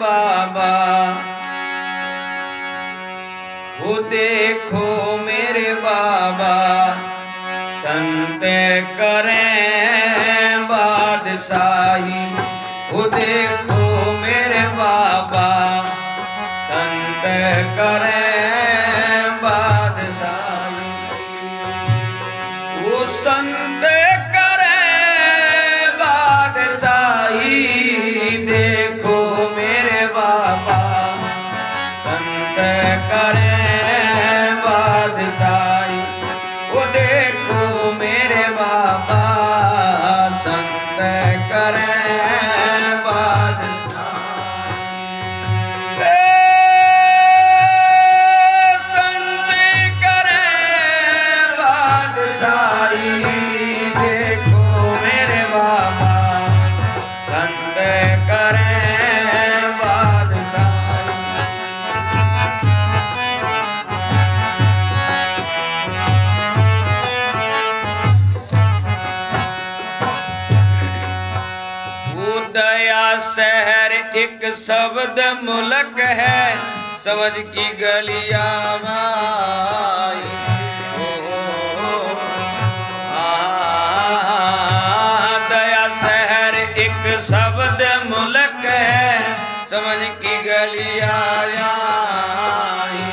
बाबा। वो देखो मेरे बाबा संत करें बादशाही। वो देखो मेरे बाबा संत करें बादशाही। वो संत करें बादशाही। देखो मेरे बाबा संत करें बादशाही। वो देखो मेरे बाबा संत करें बादशाही। संत करें बादशाही। देखो मेरे बाबा संत करें बादशाही। दया शहर एक शब्द मुल्क है, समझ की गलियां माई। दया शहर एक शब्द मुल्क है, समझ की गलियां आई।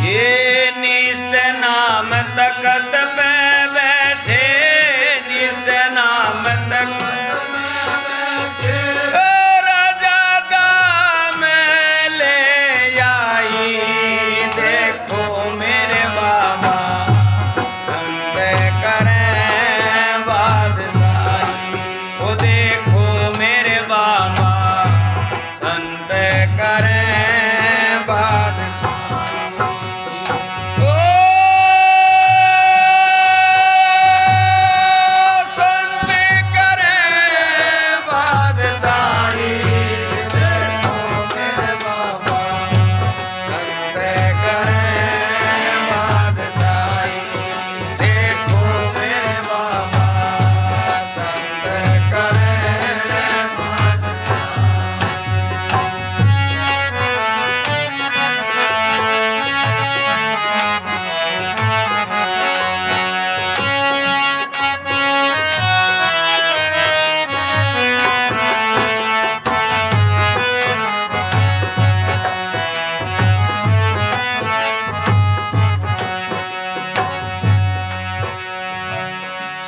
ये निस नाम तकत पे बैठे, निस नाम तकत राजा दाम ले आई। देखो मेरे बाबा संत करें बादशाही। वो देखो मेरे बाबा संत करें बादशाही।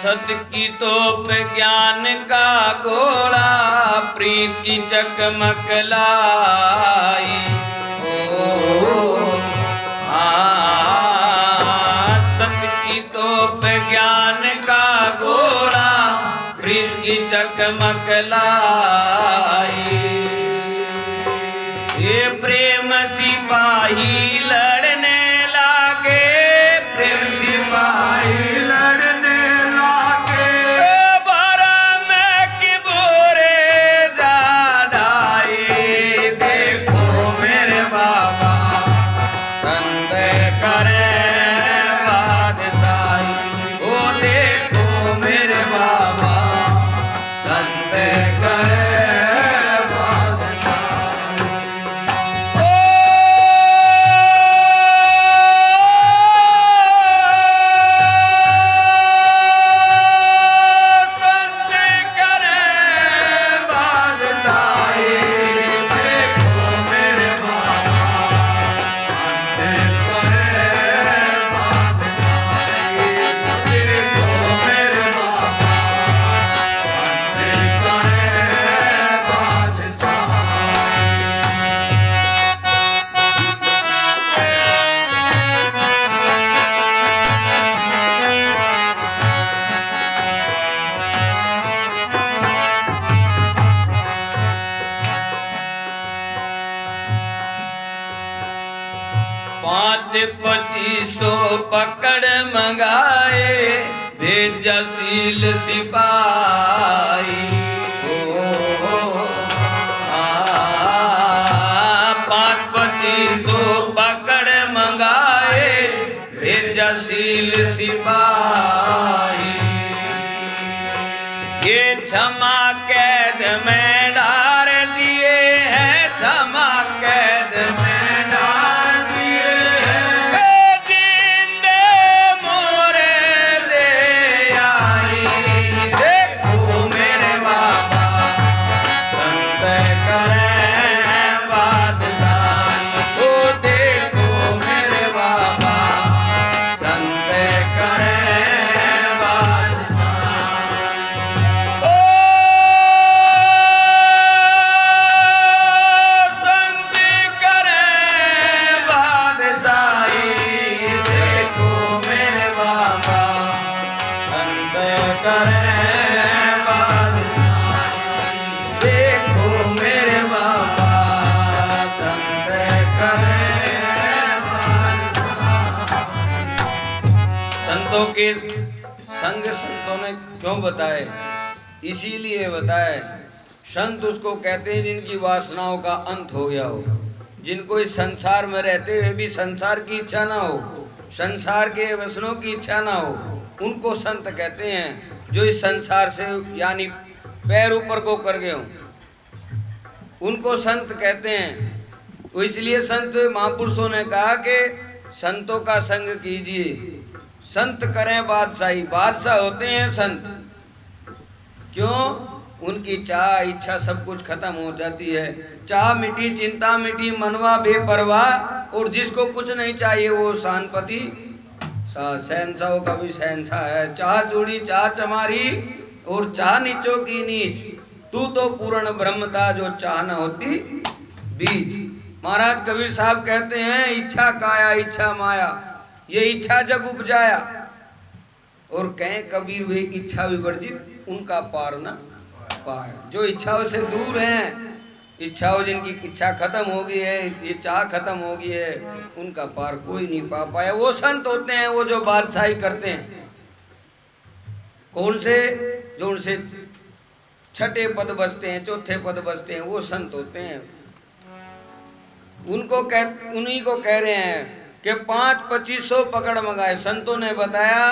सत्य की तोप ज्ञान का गोला, प्रीत की चकमक लाई। सत्य की तोप ज्ञान का गोला, प्रीत की चकमक लाई। ये प्रेम सिपाही लड़ने लागे, प्रेम सिपाही पाँच 2500 पकड़ मंगाए, भेजा सील सिपाही। 5-2500 पकड़ मंगाए, भेजा सील सिपाही। ये क्षमा कैद में डाल संतों के संग संतों ने क्यों बताए? इसीलिए बताए। संत उसको कहते हैं जिनकी वासनाओं का अंत हो गया हो, जिनको इस संसार में रहते हुए भी संसार की इच्छा ना हो, संसार के वसनों की इच्छा ना हो, उनको संत कहते हैं। जो इस संसार से यानी पैर ऊपर को कर गए हो, उनको संत कहते हैं। तो इसलिए संत महापुरुषों ने कहा कि संतों का संग कीजिए, संत करें बादशाही। बादशाह होते हैं संत। क्यों? उनकी चाह इच्छा सब कुछ खत्म हो जाती है। चाह मिटी, चिंता मिटी, मनवा बेपरवाह। और जिसको कुछ नहीं चाहिए वो शानपति शहंशाह का भी शहंशाह है। चाह चूड़ी चाह चमारी और चाह नीचों की नीच, तू तो पूर्ण ब्रह्म था जो चाह न होती बीज। महाराज कबीर साहब कहते हैं इच्छा काया इच्छा माया, ये इच्छा जग उपजाया। और कहें कबीर वे इच्छा विवर्जित उनका पार न पाए। जो इच्छाओं से दूर हैं, इच्छाओं जिनकी इच्छा खत्म हो गई है, ये चाह खत्म हो गई है, उनका पार कोई नहीं पा पाया। वो संत होते हैं वो जो बादशाही करते हैं। कौन से? जो उनसे छठे पद बसते हैं, चौथे पद बसते हैं, वो संत होते हैं। उन्हीं को कह रहे हैं कि 5-2500 पकड़ मंगाए। संतों ने बताया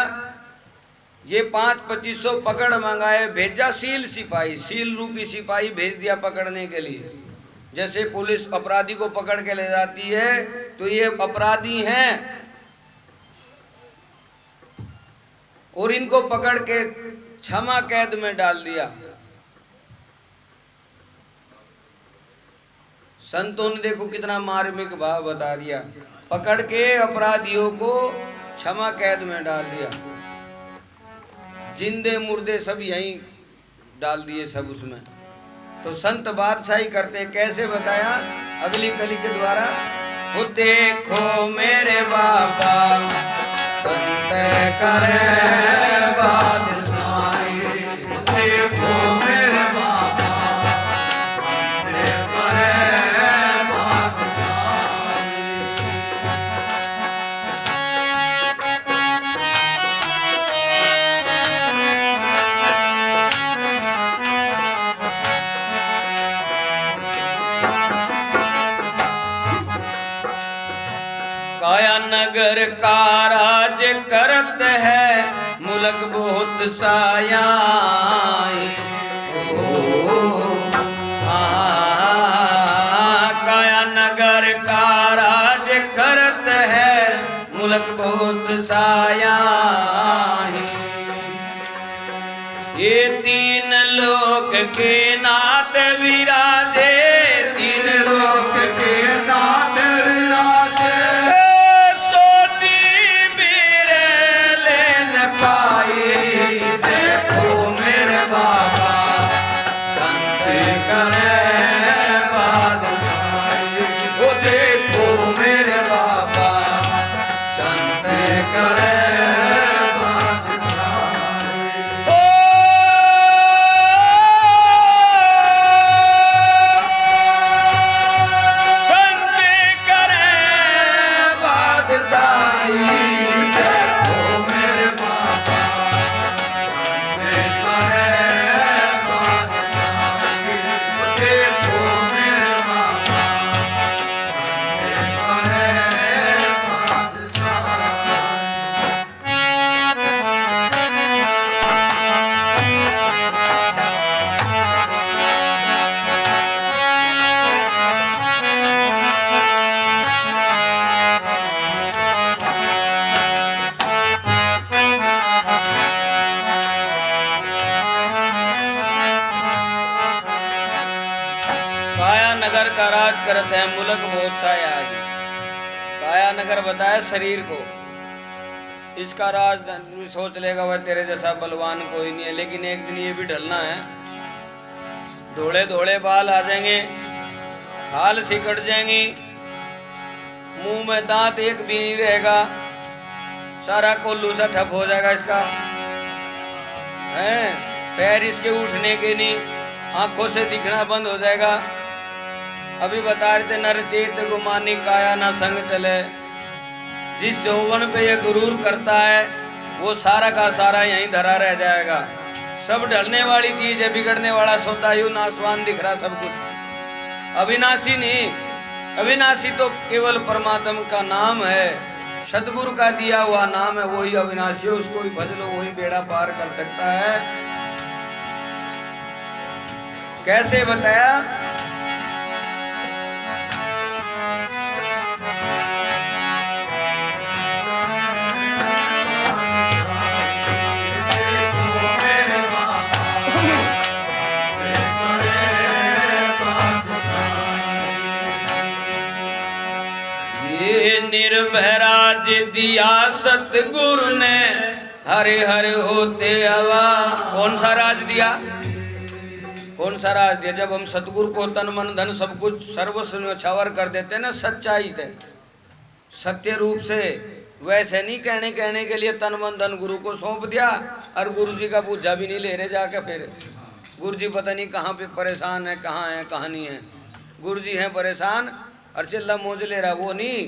ये 5-2500 पकड़ मंगाए, भेजा सील सिपाही, सील रूपी सिपाही भेज दिया पकड़ने के लिए। जैसे पुलिस अपराधी को पकड़ के ले जाती है, तो ये अपराधी हैं और इनको पकड़ के क्षमा कैद में डाल दिया। संतों ने देखो कितना मार्मिक भाव बता दिया। पकड़ के अपराधियों को क्षमा कैद में डाल दिया। जिंदे मुर्दे सब यहीं डाल दिए सब उसमें। तो संत बादशाही करते कैसे बताया अगली कली के द्वारा। वो देखो मेरे बाबा संत करे बादशाही, देखो मेरे बाबा संत करे बादशाही। काया नगर का राज करत है मुल्क बहुत साया। काया नगर का राज करत है मुल्क बहुत साया। ये 3 लोक के नाथ विराजे, 3 लोक के नाथ विराजे। देखो मेरे बाबा संत करे बादशाही, वो देखो मेरे बाबा संत करे बादशाही। संत करे बादशाही, नगर का राज करते हैं मुल्क बहुत सा आज। काया नगर बताया शरीर को, इसका राज सोच लेगा वह तेरे जैसा बलवान कोई नहीं है। लेकिन एक दिन ये भी ढलना है। धोले धोले बाल आ जाएंगे, खाल सिकट जाएंगी, मुंह में दांत एक भी नहीं रहेगा, सारा कोल्लू सा ठप हो जाएगा इसका है। पैर इसके उठने के नहीं, आंखों से दिखना बंद हो जाएगा। अभी बता रहे थे नर चेत गुमानी काया ना संग चले। जिस यौवन पे ये गुरूर करता है वो सारा का सारा यहीं धरा रह जाएगा। सब ढलने वाली चीज है, बिगड़ने वाला सौदा, यूं नासवान दिख रहा सब कुछ। अविनाशी नहीं, अविनाशी तो केवल परमात्मा का नाम है, सतगुरु का दिया हुआ नाम है, वही अविनाशी है। उसको ही भज लो, वही बेड़ा पार कर सकता है। कैसे बताया? निर्भय राज दिया सतगुरु ने, हरे हरे होते हवा। कौन सा राज दिया? कौन सा राज दिया? जब हम सतगुरु को तन मन धन सब कुछ सर्वस्व न्यौछावर कर देते हैं ना, सच्चाई थे, सत्य रूप से, वैसे नहीं कहने के लिए तन मन धन गुरु को सौंप दिया और गुरु जी का पूजा भी नहीं ले रहे जाके। फिर गुरु जी पता नहीं कहाँ पे परेशान है, कहाँ है, कहाँ नहीं है। गुरु जी हैं परेशान और चिल्ला मोज ले रहा, वो नहीं।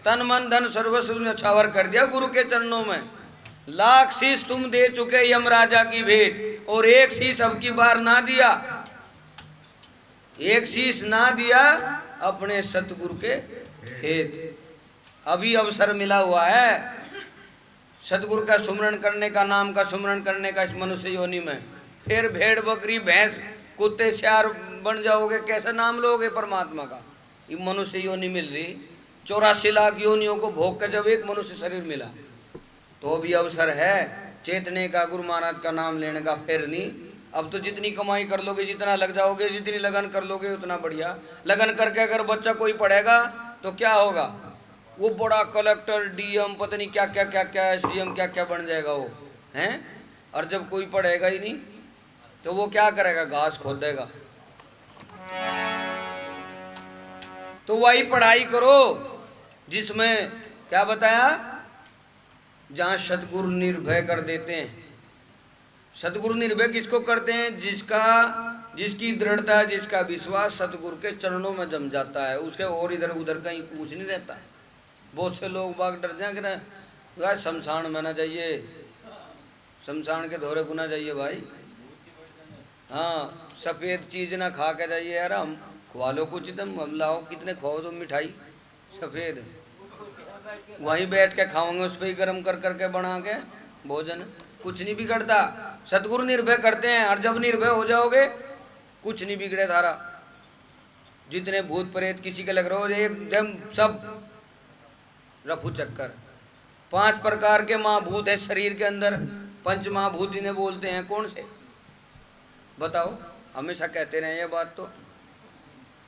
तन मन धन सर्वस्व न्यौछावर कर दिया गुरु के चरणों में। लाख शीश तुम दे चुके यम राजा की भेंट, और एक शीश अब की बार ना दिया, एक शीश ना दिया अपने सतगुरु के हेत। अभी अवसर मिला हुआ है सतगुरु का सुमरण करने का, नाम का सुमरण करने का इस मनुष्य योनि में। फिर भेड़ बकरी भैंस कुत्ते श्यार बन जाओगे, कैसे नाम लोगे परमात्मा का? ये मनुष्य योनि मिल रही, 84 लाख योनियों को भोग कर जब एक मनुष्य शरीर मिला, तो भी अवसर है चेतने का, गुरु महाराज का नाम लेने का। फिर नहीं, अब तो जितनी कमाई कर लोगे, जितना लग जाओगे, जितनी लगन कर लोगे उतना बढ़िया। लगन करके अगर बच्चा कोई पढ़ेगा तो क्या होगा? वो बड़ा कलेक्टर, डीएम, पता नहीं क्या क्या क्या क्या, एसडीएम क्या क्या बन जाएगा वो, हैं? और जब कोई पढ़ेगा ही नहीं तो वो क्या करेगा? घास खोदेगा। तो वही पढ़ाई करो जिसमें क्या बताया, जहां सतगुरु निर्भय कर देते हैं। सतगुरु निर्भय किसको करते हैं? जिसकी दृढ़ता, जिसका विश्वास सतगुरु के चरणों में जम जाता है, उसके और इधर उधर कहीं कुछ नहीं रहता। बहुत से लोग बाग डर जाए कि ना शमशान में ना जाइए, शमशान के धोरे गुना जाइए भाई। हाँ, सफ़ेद चीज ना खा के जाइए यार, हम खवा लो कुछ, तुम हम लाओ, कितने खाओ तुम मिठाई सफ़ेद, वहीं बैठ के खाओगे, उस पर ही गर्म कर करके बना के भोजन, कुछ नहीं बिगड़ता। सतगुरु निर्भय करते हैं, और जब निर्भय हो जाओगे कुछ नहीं बिगड़े धारा। जितने भूत प्रेत किसी के लग रहे हो एकदम सब रफू चक्कर। 5 प्रकार के महाभूत है शरीर के अंदर, पंच महाभूत इन्हें बोलते हैं। कौन से बताओ? हमेशा कहते रहे ये बात, तो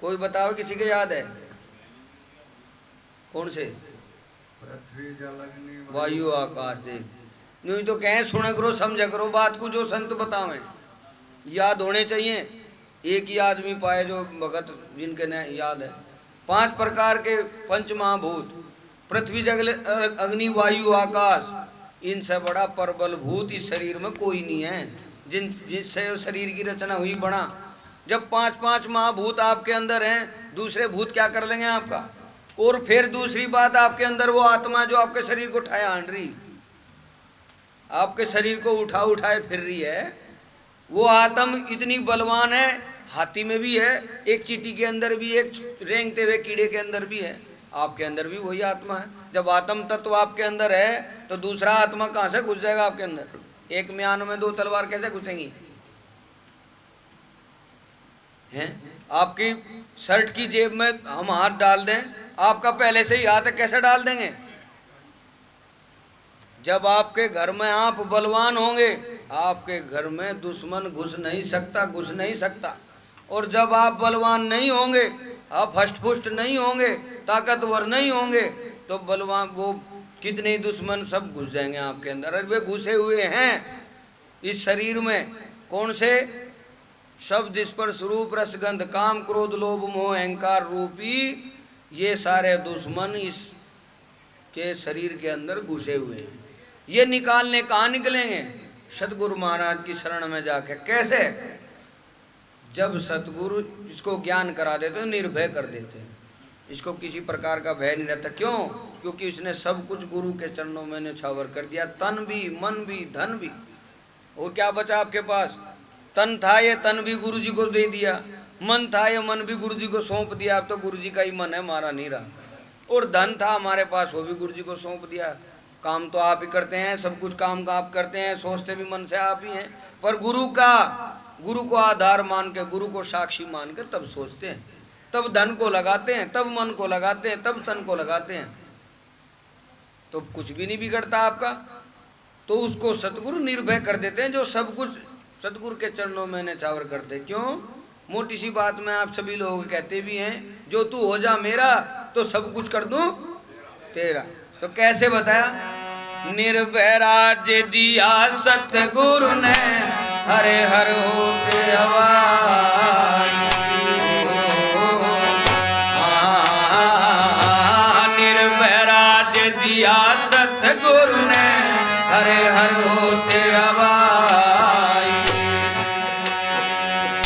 कोई बताओ, किसी के याद है? कौन से? पृथ्वी जल अग्नि वायु आकाश। देख, नहीं तो कहें सुने करो, समझा करो बात को, जो संत बतावें याद होने चाहिए। एक ही आदमी पाए जो भगत जिनके न याद है। 5 प्रकार के पंच महाभूत, पृथ्वी जल अग्नि वायु आकाश, इनसे बड़ा परबल भूत इस शरीर में कोई नहीं है, जिससे शरीर की रचना हुई बना। जब 5 महाभूत आपके अंदर हैं, दूसरे भूत क्या कर लेंगे आपका? और फिर दूसरी बात, आपके अंदर वो आत्मा जो आपके शरीर को उठाए आन रही, आपके शरीर को उठाए फिर रही है, वो आत्म इतनी बलवान है, हाथी में भी है, एक चींटी के अंदर भी, एक रेंगते हुए कीड़े के अंदर भी है, आपके अंदर भी वही आत्मा है। जब आत्म तत्व आपके अंदर है तो दूसरा आत्मा कहाँ से घुस जाएगा आपके अंदर? एक म्यान में 2 तलवार कैसे घुसेंगी? हैं? आपकी शर्ट की जेब में हम हाथ डाल दें, आपका पहले से ही हाथ है, कैसे डाल देंगे? जब आपके घर में आप बलवान होंगे, आपके घर में दुश्मन घुस नहीं सकता। और जब आप बलवान नहीं होंगे, आप हष्ट-पुष्ट नहीं होंगे, ताकतवर नहीं होंगे, तो बलवान वो कितने ही दुश्मन सब घुस जाएंगे आपके अंदर। और वे घुसे हुए हैं इस शरीर में। कौन से? शब्द स्पर्श रूप रसगंध काम क्रोध लोभ मोह अहंकार रूपी ये सारे दुश्मन इस के शरीर के अंदर घुसे हुए हैं। ये निकालने कहाँ निकलेंगे? सतगुरु महाराज की शरण में जाके। कैसे? जब सतगुरु जिसको ज्ञान करा देते हैं, निर्भय कर देते हैं। इसको किसी प्रकार का भय नहीं रहता। क्यों? क्योंकि इसने सब कुछ गुरु के चरणों में न्यौछावर कर दिया, तन भी, मन भी, धन भी। और क्या बचा आपके पास? तन था, ये तन भी गुरु जी को दे दिया, मन था, ये मन भी गुरु जी को सौंप दिया। अब तो गुरु जी का ही मन है, हमारा नहीं रहा। और धन था हमारे पास, वो भी गुरु जी को सौंप दिया। काम तो आप ही करते हैं, सब कुछ काम का आप करते हैं, सोचते भी मन से आप ही हैं, पर गुरु को आधार मान के, गुरु को साक्षी मान के तब सोचते हैं, तब धन को लगाते हैं, तब मन को लगाते हैं, तब तन को लगाते हैं, तो कुछ भी नहीं बिगड़ता आपका। तो उसको सतगुरु निर्भय कर देते हैं, जो सब कुछ सतगुरु के चरणों में न्यौछावर करते हैं। क्यों? मोटी सी बात में आप सभी लोग कहते भी हैं, जो तू हो जा मेरा तो सब कुछ कर दूं तेरा। तो कैसे बताया? निर्भय राज्य दिया सतगुरु ने, हरे हर होते हवाई। निर्भय राज्य दिया सतगुरु ने, हरे हर होते हवाई।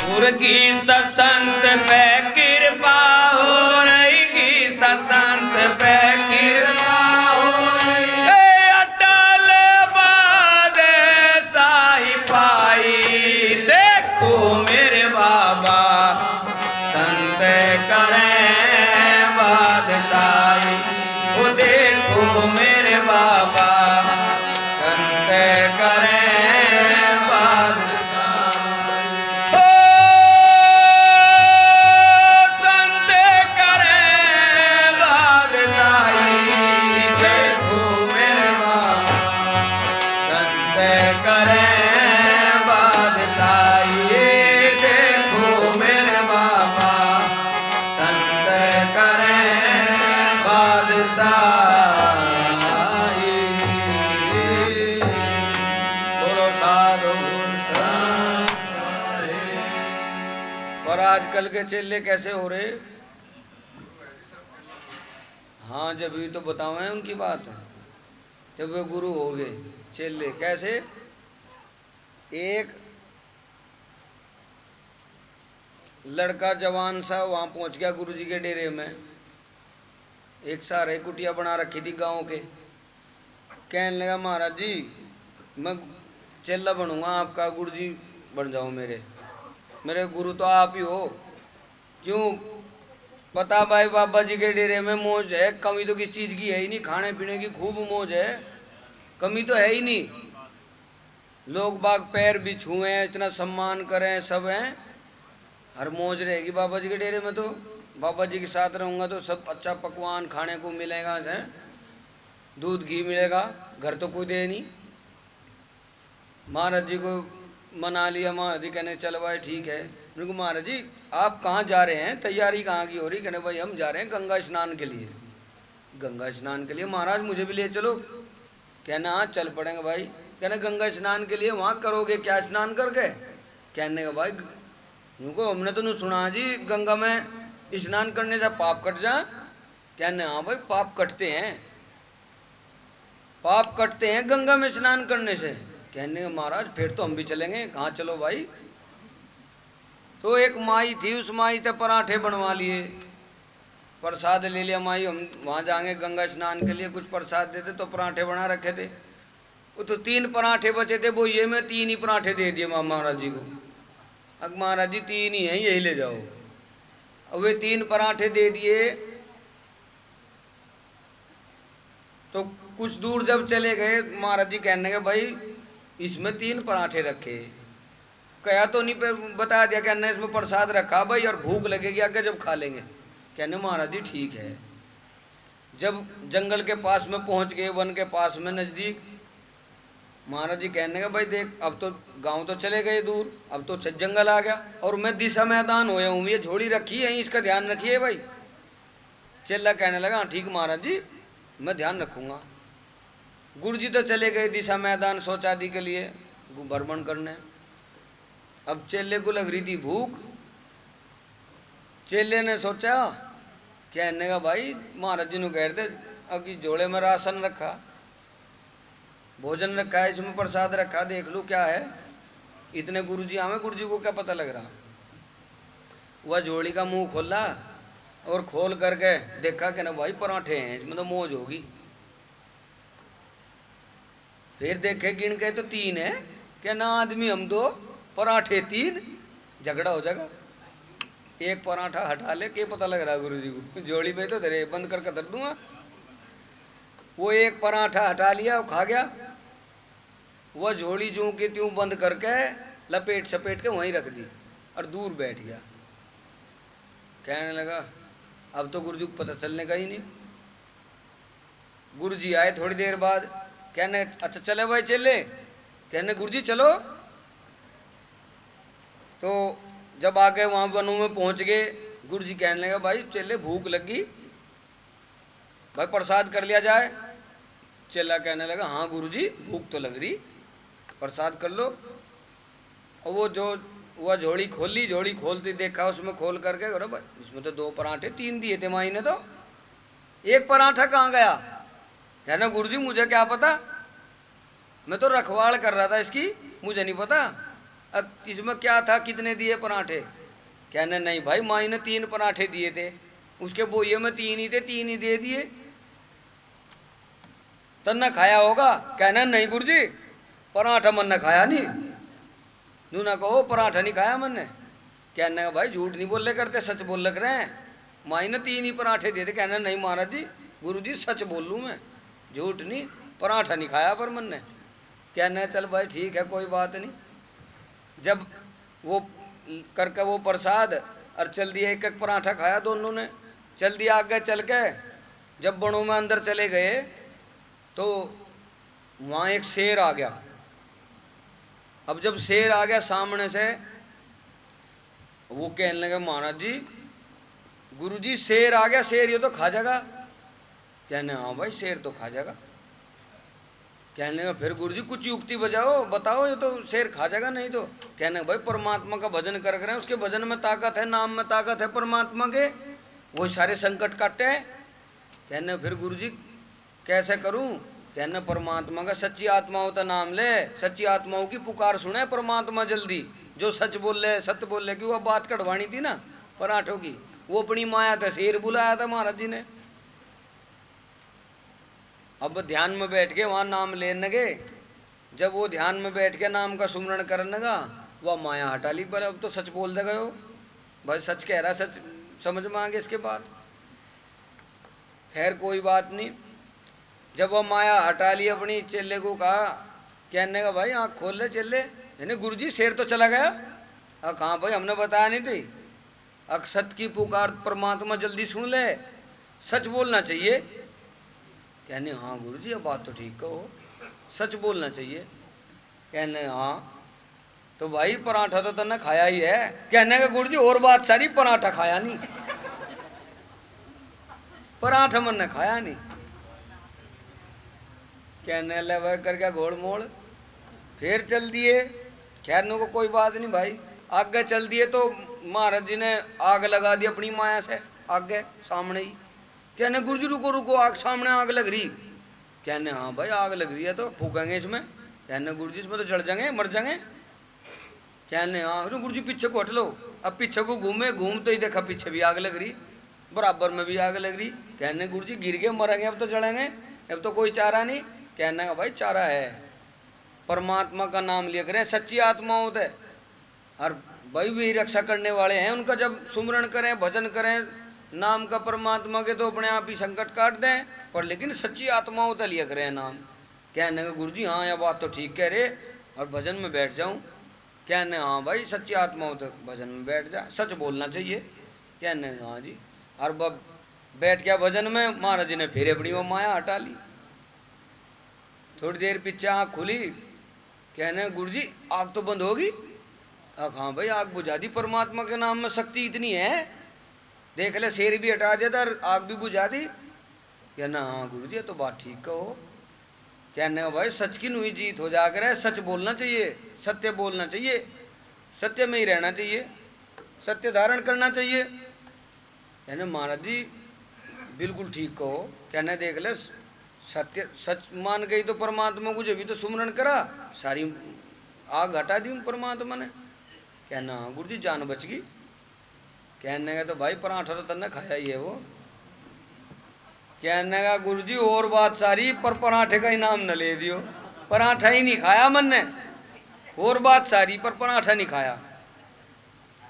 गुरु की ससंत पे कृपा हो रहेगी, ससंत पे कृपा हो रही, अटल बादे साही पाई। देखो मेरे बाबा संत करें बादशाही, वो देखो मेरे बाबा संत करें बादशाही। ओ संत करें बादशाही, देखो मेरे बाबा संत करें बादशाही। देखो मेरे बाबा संत करें बादशाही। बोलो साधु संत। पर आजकल के चेले कैसे हो रहे? हाँ, जब भी तो बतावें उनकी बात, जब वे गुरु हो गए, चेले कैसे? एक लड़का जवान सा वहां पहुंच गया गुरु जी के डेरे में। एक सारे कुटिया बना रखी थी गांव के। कहने लगा, महाराज जी मैं चेला बनूंगा आपका, गुरु जी बन जाओ मेरे गुरु तो आप ही हो। क्यों? पता भाई बाबा जी के डेरे में मौज है, कमी तो किस चीज की है ही नहीं, खाने पीने की खूब मौज है, कमी तो है ही नहीं। लोग बाग पैर भी छुए, इतना सम्मान करें, सब हैं, हर मौज रहेगी बाबा जी के डेरे में। तो बाबा जी के साथ रहूंगा तो सब अच्छा पकवान खाने को मिलेगा, है दूध घी मिलेगा, घर तो कोई दे नहीं। महाराज जी को मना लिया, महाराज जी कहने चल भाई ठीक है। उनको, महाराज जी आप कहाँ जा रहे हैं, तैयारी कहाँ की हो रही? कहने भाई हम जा रहे हैं गंगा स्नान के लिए। गंगा स्नान के लिए? महाराज मुझे भी ले चलो। कहना हाँ चल पड़ेंगे भाई। कहना गंगा स्नान के लिए वहाँ करोगे क्या स्नान करके? कहने का भाई उनको हमने तो नहीं सुना जी गंगा में स्नान करने से पाप कट जा। कहने हाँ भाई पाप कटते हैं, पाप कटते हैं गंगा में स्नान करने से। कहने महाराज फिर तो हम भी चलेंगे। कहाँ चलो भाई? तो एक माई थी, उस माई से पराठे बनवा लिए, प्रसाद ले लिया। माई हम वहाँ जाएंगे गंगा स्नान के लिए, कुछ प्रसाद देते तो पराठे बना रखे थे। वो तो 3 पराठे बचे थे, वो ये मैं 3 ही पराठे दे दिए महाराज जी को। अब महाराज जी 3 ही हैं, यही ले जाओ। अब वे 3 पराठे दे दिए। तो कुछ दूर जब चले गए, महाराज जी कहने के भाई इसमें 3 पराठे रखे। कहा तो नहीं, पे बता दिया कहना इसमें प्रसाद रखा भाई, और भूख लगेगी आगे जब खा लेंगे। कहने महाराज जी ठीक है। जब जंगल के पास में पहुंच गए, वन के पास में नजदीक, महाराज जी कहने का भाई देख अब तो गांव तो चले गए दूर, अब तो जंगल आ गया और मैं दिशा मैदान होया हूँ, ये झोली रखी है इसका ध्यान रखिए भाई। चेला कहने लगा ठीक महाराज जी मैं ध्यान रखूंगा। गुरु जी तो चले गए दिशा मैदान शौचादि के लिए भ्रमण करने। अब चेले को लग रही थी भूख। चेले ने सोचा, कहने का भाई महाराज जी ने कह रहे थे अभी जोड़े में राशन रखा, भोजन रखा है, इसमें प्रसाद रखा, देख लो क्या है। इतने गुरु जी आवे, गुरु जी को क्या पता लग रहा। वह झोली का मुंह खोला, और खोल करके देखा कि ना भाई पराठे हैं, इसमें तो मौज होगी। फिर देखे गिन के तो 3 है, क्या ना आदमी हम 2, पराठे 3, झगड़ा हो जाएगा। एक पराठा हटा ले, क्या पता लग रहा है गुरु जी को, जोड़ी में तो धरे बंद करके धर दूंगा। वो एक पराठा हटा लिया, वो खा गया। वह झोली जूं की त्यों बंद करके लपेट सपेट के वहीं रख दी और दूर बैठ गया। कहने लगा अब तो गुरु जी को पता चलने का ही नहीं। गुरु जी आए थोड़ी देर बाद, कहने अच्छा चले भाई चले। कहने गुरु जी चलो। तो जब आके वहां वनों में पहुंच गए, गुरु जी कहने लगा भाई चले भूख लगी, भाई प्रसाद कर लिया जाए। चेला कहने लगा हाँ गुरु जी भूख तो लग रही, प्रसाद कर लो। और वो जो वह झोली खोली, झोली खोलती देखा उसमें खोल करके, अरे भाई इसमें तो 2 पराठे 3 दिए थे माई ने, तो एक पराठा कहाँ गया। कहना गुरु जी मुझे क्या पता, मैं तो रखवाड़ कर रहा था इसकी, मुझे नहीं पता अब इसमें क्या था, कितने दिए पराठे। कहने नहीं भाई माई ने 3 पराठे दिए थे, उसके बोइये में 3 ही थे, 3 ही दे दिए, तन्ना खाया होगा। कहना नहीं गुरु जी पराठा मन ने खाया नहीं। नूना कहो पराठा नहीं खाया मन ने। कहने का भाई झूठ नहीं बोले करते, सच बोल लग रहे हैं, माई ने 3 ही पराठे दिए थे। कहना नहीं महाराज जी गुरु जी सच बोल लूँ मैं, झूठ नहीं, पराठा नहीं खाया पर मन ने। कहना चल भाई ठीक है कोई बात नहीं। जब वो करके वो प्रसाद और चल दिया, एक एक पराठा खाया दोनों ने, चल दिया आगे। चल के जब बनों में अंदर चले गए तो वहाँ एक शेर आ गया। अब जब शेर आ गया सामने से, वो कहने लगे महाराज जी गुरु जी शेर आ गया, शेर ये तो खा जाएगा। कहने हाँ भाई शेर तो खा जाएगा। कहने लगा फिर गुरु जी कुछ युक्ति बजाओ, बताओ ये तो शेर खा जाएगा नहीं तो। कहने भाई परमात्मा का भजन कर रहे हैं, उसके भजन में ताकत है, नाम में ताकत है परमात्मा के, वो सारे संकट काटे हैं। कहने फिर गुरु जी कैसे करूं। कहने परमात्मा का सच्ची आत्माओं का नाम ले, सच्ची आत्माओं की पुकार सुने परमात्मा जल्दी, जो सच बोल ले सत्य बोल ले। कि वो बात कटवानी थी ना पराठों की, वो अपनी माया था, शेर बुलाया था महाराज जी ने। अब ध्यान में बैठ के वहाँ नाम लेने गए। जब वो ध्यान में बैठ के नाम का सुमरण करने लगा, वह माया हटा ली। पर अब तो सच बोल दे गए हो भाई, सच कह रहा, सच समझ में आ गया इसके बाद। खैर कोई बात नहीं। जब वह माया हटा ली अपनी, चेले को कहा, कहने का भाई आँख खोल ले चेले। यानी गुरु जी शेर तो चला गया। कहाँ भाई हमने बताया नहीं थी, सत की पुकार परमात्मा जल्दी सुन ले, सच बोलना चाहिए। कहने हाँ गुरु जी अब बात तो ठीक कहो, सच बोलना चाहिए। कहने हाँ तो भाई पराठा तो तन्ने खाया ही है। कहने का गुरु जी और बात सारी, पराठा खाया नहीं, पराठा मन ने खाया नहीं। कहने ले वह कर क्या घोड़ मोड़, फिर चल दिए। खैर नो को कोई बात नहीं भाई, आगे चल दिए तो महाराज जी ने आग लगा दी अपनी माया से आगे सामने ही। कहने गुरु जी रुको रुको, आग सामने आग लग रही। कहने हाँ भाई आग लग रही है तो फूकेंगे इसमें। कहने गुरु जी इसमें तो जल जाएंगे मर जाएंगे। कहने हाँ गुरु जी पीछे को हट लो। अब पीछे को घूमते ही देखा पीछे भी आग लग रही, बराबर में भी आग लग रही। कहने गुरु जी गिर गए मरेंगे अब तो जलेंगे, अब तो कोई चारा नहीं। कहने का भाई चारा है, परमात्मा का नाम लिया करें, सच्ची आत्मा होते है और भाई भी रक्षा करने वाले हैं। उनका जब सुमरण करें भजन करें नाम का परमात्मा के, तो अपने आप ही संकट काट दें, पर लेकिन सच्ची आत्माओं तक लिया करें नाम। कहने का गुरु जी हाँ यह बात तो ठीक कह रहे, और भजन में बैठ जाऊं। कहने हाँ भाई सच्ची आत्माओं तक भजन में बैठ जा, सच बोलना चाहिए। कहने हाँ जी। और बैठ गया भजन में, महाराज जी ने फिर अपनी वो माया हटा ली। थोड़ी देर पीछे आँख खुली। कहने गुरु जी आग तो बंद होगी। हाँ भाई आग बुझा दी, परमात्मा के नाम में शक्ति इतनी है, देख ले शेर भी हटा दिया था आग भी बुझा दी। कहना हाँ गुरु जी तो बात ठीक कहो। कहने भाई सच की नुई जीत हो जाकर है, सच बोलना चाहिए, सत्य बोलना चाहिए, सत्य में ही रहना चाहिए, सत्य धारण करना चाहिए। कहने महाराज जी बिल्कुल ठीक कहो। कहने देख ले सत्य सच मान गई तो परमात्मा को जब भी तो सुमरण करा, सारी आग हटा दी परमात्मा ने। कहना गुरु जी जान बच गई। कहने का तो भाई पराठा तो तन्ने खाया ही है वो। कहने का गुरु जी और बात सारी पर पराठे का इनाम न ले दियो। पराठा ही नहीं खाया मन ने, और बात सारी पर पराठा नहीं खाया।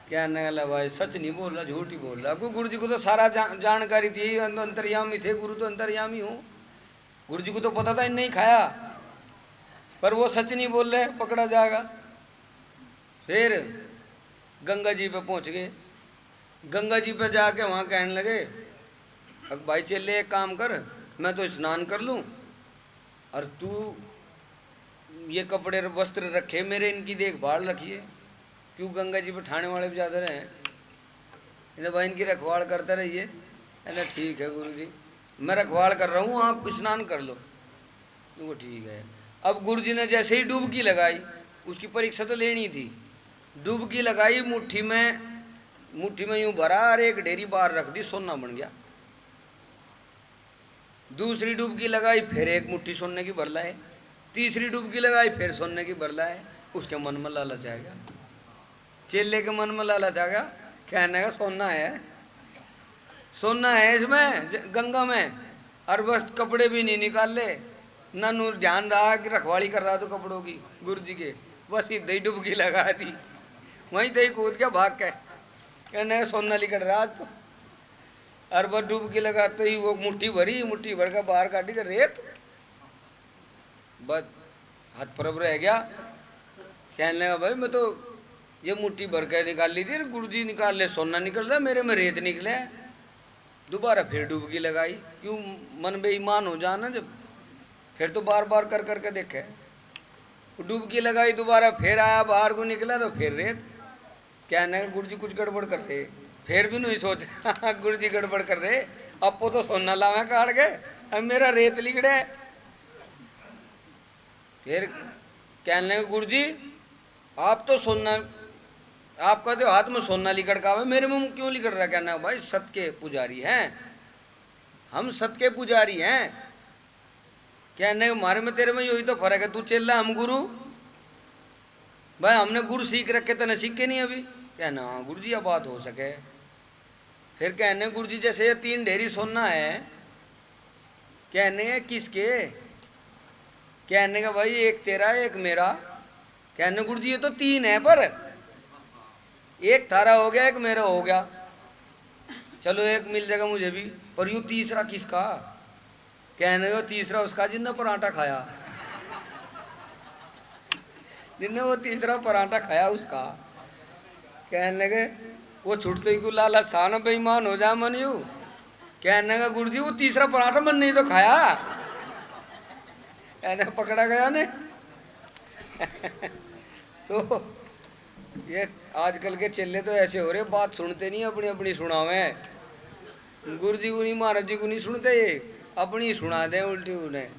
कहने लगा भाई सच नहीं बोल रहा, झूठ ही बोल रहा। गुरु जी को तो सारा जानकारी थी, अंतर्यामी थे गुरु, तो अंतर्यामी हूँ। गुरु जी को तो पता था इन नहीं खाया, पर वो सच नहीं बोल रहे, पकड़ा जाएगा। फिर गंगा जी पे पहुंच गए। गंगा जी पे जाके वहाँ कहने लगे अब भाई चले एक काम कर, मैं तो स्नान कर लूँ और तू ये कपड़े वस्त्र रखे मेरे, इनकी देखभाल रखिए। क्यों गंगा जी पे ठाणे वाले भी ज़्यादा रहे हैं, भाई इनकी रखवाल करते रहिए। अरे ठीक है गुरु जी, मैं रखवाल कर रहा हूँ, आप स्नान कर लो। वो ठीक है। अब गुरु जी ने जैसे ही डुबकी लगाई, उसकी परीक्षा तो लेनी थी, डुबकी लगाई, मुट्ठी में यूं भरा और एक ढेरी बाहर रख दी, सोना बन गया। दूसरी डुबकी लगाई, फिर एक मुट्ठी सोने की भर लाए। तीसरी डुबकी लगाई, फिर सोने की भर लाए। उसके मन में लालच आ गया, चेले के मन में लालच आ गया। कहने का सोना है, सोना है इसमें गंगा में, और बस कपड़े भी नहीं निकाल ले, ना नूर ध्यान रहा कि रखवाली कर रहा तो कपड़ों की गुरु जी के, बस इधर ही डुबकी लगा दी, वहीं तही कूद के भाग के। कहने का सोना लिकट रहा तो, और बस डुबकी लगाते ही वो मुट्ठी भरी, मुट्ठी भर का बाहर काटी कर रेत, बस हाथ परब रह गया। कहने लगा भाई मैं तो ये मुट्ठी भर के निकाल ली थी, गुरु जी निकाल ले सोना निकल रहा, मेरे में रेत निकले। दोबारा फिर डुबकी लगाई, क्यों मन बेईमान हो जाना जब, फिर तो बार बार कर करके देखे। डुबकी लगाई, दोबारा फिर आया, बाहर को निकला तो फिर रेत। कहने गुरु जी कुछ गड़बड़ कर रहे, फिर भी नहीं सोच गुरु जी गड़बड़ कर रहे, आपको तो सोना लावे काट के, अब मेरा रेत लिकड़े। फिर कहने लगे गुरु जी आप तो सोना, आपका तो हाथ में सोना लिकड़ का है, मेरे मुंह क्यों लिकड़ रहा। कहना भाई सत के पुजारी हैं हम, सत के पुजारी हैं। कहने हमारे में तेरे में यही तो फर्क है, तू चेला हम गुरु, भाई हमने गुरु सीख रखे तो न सीखे नहीं अभी। कहना हाँ गुरु जी अब बात हो सके। फिर कहने गुरु जी जैसे ये 3 ढेरी सोना है, कहने किसके। कहने का भाई एक तेरा एक मेरा। कहने गुरु जी ये तो 3 है, पर एक थारा हो गया एक मेरा हो गया, चलो एक मिल जाएगा मुझे भी, पर यूं तीसरा किसका। कहने को तीसरा उसका जिसने पराठा खाया, जिसने वो तीसरा पराठा खाया उसका। कहने लगे वो छुटते ही को लाला स्थान बेईमान हो जा मन यू। कहने का गुरु जी वो तीसरा पराठा मन नहीं तो खाया। कहने पकड़ा गया ने तो ये आजकल के चेले तो ऐसे हो रहे, बात सुनते नहीं, अपनी अपनी सुनावे। गुरु जी को नहीं, महाराज जी को नहीं सुनते, अपनी सुना दे उल्टी उन्हें।